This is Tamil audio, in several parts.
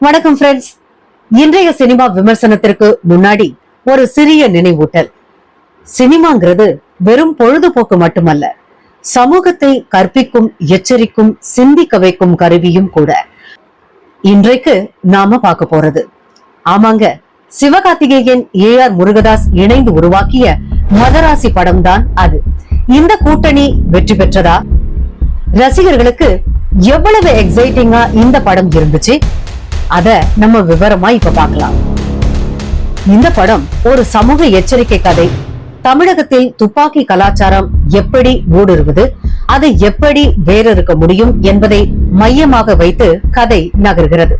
வணக்கம் ஃப்ரெண்ட்ஸ். இன்றைய சினிமா விமர்சனத்திற்கு முன்னாடி ஒரு சிறிய நினைவூட்டல். சினிமாங்கிறது வெறும் பொழுதுபோக்கு மட்டுமல்ல, சமூகத்தை கற்பிக்கும், எச்சரிக்கும், சிந்திக்க வைக்கும் கருவியும் கூட. இன்றைக்கு நாம பார்க்க போறது, ஆமாங்க, சிவகார்த்திகேயன் AR முருகதாஸ் இணைந்து உருவாக்கிய மதராசி படம் தான் அது. இந்த கூட்டணி வெற்றி பெற்றதா? ரசிகர்களுக்கு எவ்வளவு எக்ஸைட்டிங்கா இந்த படம் இருந்துச்சு, அத நம்ம விவரமா இப்ப பார்க்கலாம். இந்த படம் ஒரு சமூக எச்சரிக்கை கதை. தமிழகத்தில் துப்பாக்கி கலாச்சாரம் எப்படி ஊடுருவது, அதை எப்படி வேறறுக்க முடியும் என்பதை மையமாக வைத்து கதை நகர்கிறது.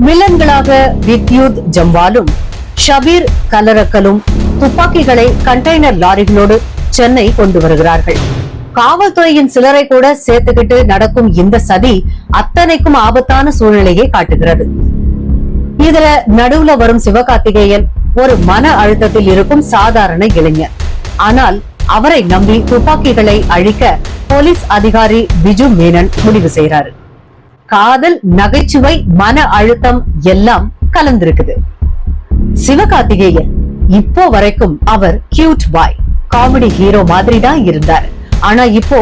வில்லன்களாக வித்யுத் ஜம்வாலும் ஷபீர் கலரக்கலும் துப்பாக்கிகளை கண்டெய்னர் லாரிகளோடு சென்னை கொண்டு வருகிறார்கள். காவல்துறையின் சிலரை கூட சேர்த்துக்கிட்டு நடக்கும் இந்த சதி அத்தனைக்கும் ஆபத்தான சூழ்நிலையை காட்டுகிறது. இதுல நடுவுல வரும் சிவகார்த்திகேயன் ஒரு மன அழுத்தத்தில் இருக்கும் சாதாரண இளைஞர். ஆனால் அவரை நம்பி துப்பாக்கிகளை அழிக்க போலீஸ் அதிகாரி பிஜு மேனன் முடிவு செய்யறாரு. காதல், நகைச்சுவை, மன அழுத்தம் எல்லாம் கலந்திருக்குது. சிவகார்த்திகேயன் இப்போ வரைக்கும் அவர் கியூட் பாய், காமெடி ஹீரோ மாதிரி தான் இருந்தார். ஆனா இப்போ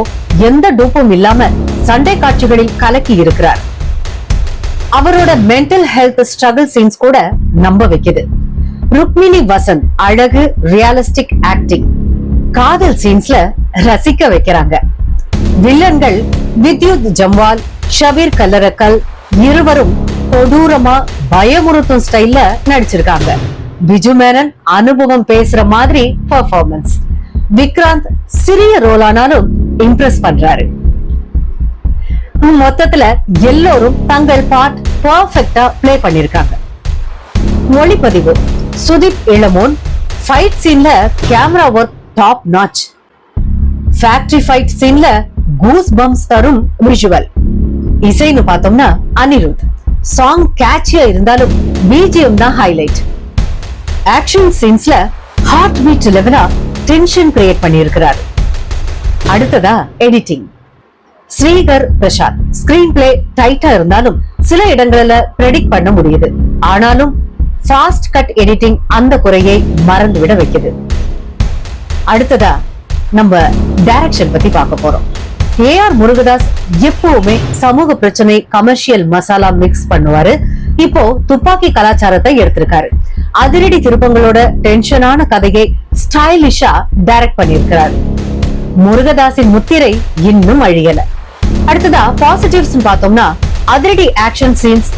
எந்த டூப்பும் இல்லாம சண்டை காட்சிகளில் கலக்கி இருக்கிறார். அவரோட மென்டல் ஹெல்த் ஸ்ட்ரகிள் சீன்ஸ் கூட நம்ப வைக்குது. ருக்மிணி வசந்த் அழகு, ரியலிஸ்டிக் ஆக்டிங், காதல் சீன்ஸ்ல ரசிக்க வைக்கிறாங்க. வில்லன்கள் வித்யுத் ஜம்வால், ஷபீர் கல்லரக்கல் இருவரும் கொடூரமா பயமுறுத்தும் ஸ்டைல்ல நடிச்சிருக்காங்க. பிஜு மேனன் அனுபவம் பேசுற மாதிரி பெர்ஃபார்மன்ஸ். விக்ராந்த் சிறிய ரோலானாலும் இம்ப்ரெஸ் பண்றாரு. மொத்தத்துல எல்லோரும் தங்கள் பார்ட் பெர்ஃபெக்ட்டா பிளே பண்ணிருக்காங்க. ஒளிப்பதிவு சுதீப் இளமோன். ஃபைட் சீன்ல camera work top notch. Factory fight சீன்ல கூஸ் பம்ப்ஸ் தரும் விஷுவல். இசைன்னு பார்த்தோம்னா அனிருத். சாங் கேட்சியா இருந்தாலும் பிஜிஎம் தான் ஹைலைட். ஆக்ஷன் சீன்ஸ்ல ஹார்ட் பீட் லெவலா டென்ஷன் கிரியேட் பண்ணியிருக்கிறார். அடுத்ததா editing. Sreekar Prasad. Screenplay டைட்டா இருந்தாலும் சில இடங்கள்ல பிரெடிக்ட் பண்ண முடியுது. ஆனாலும் ஃபாஸ்ட் கட் எடிட்டிங் அந்த குறையை மறந்துவிட வைக்குது. அடுத்ததா நம்ம டைரக்ஷன் பத்தி பார்க்க போறோம். AR முருகதாஸ் எப்பவுமே சமூக பிரச்சனை, கமர்ஷியல் மசாலா மிக்ஸ் பண்ணுவாரு. இப்போ துப்பாக்கி கலாச்சாரத்தை எடுத்திருக்காரு. அதிரடி திருப்பங்களோட டென்ஷனான கதையை ஸ்டைலிஷா டைரக்ட் பண்ணிருக்கிறார். முருகதாஸின் முத்திரை இன்னும் அழியல. அடுத்ததா பாசிட்டிவ்ஸ் பார்த்தோம்னா அதிரடி ஆக்ஷன் சீன்ஸ்,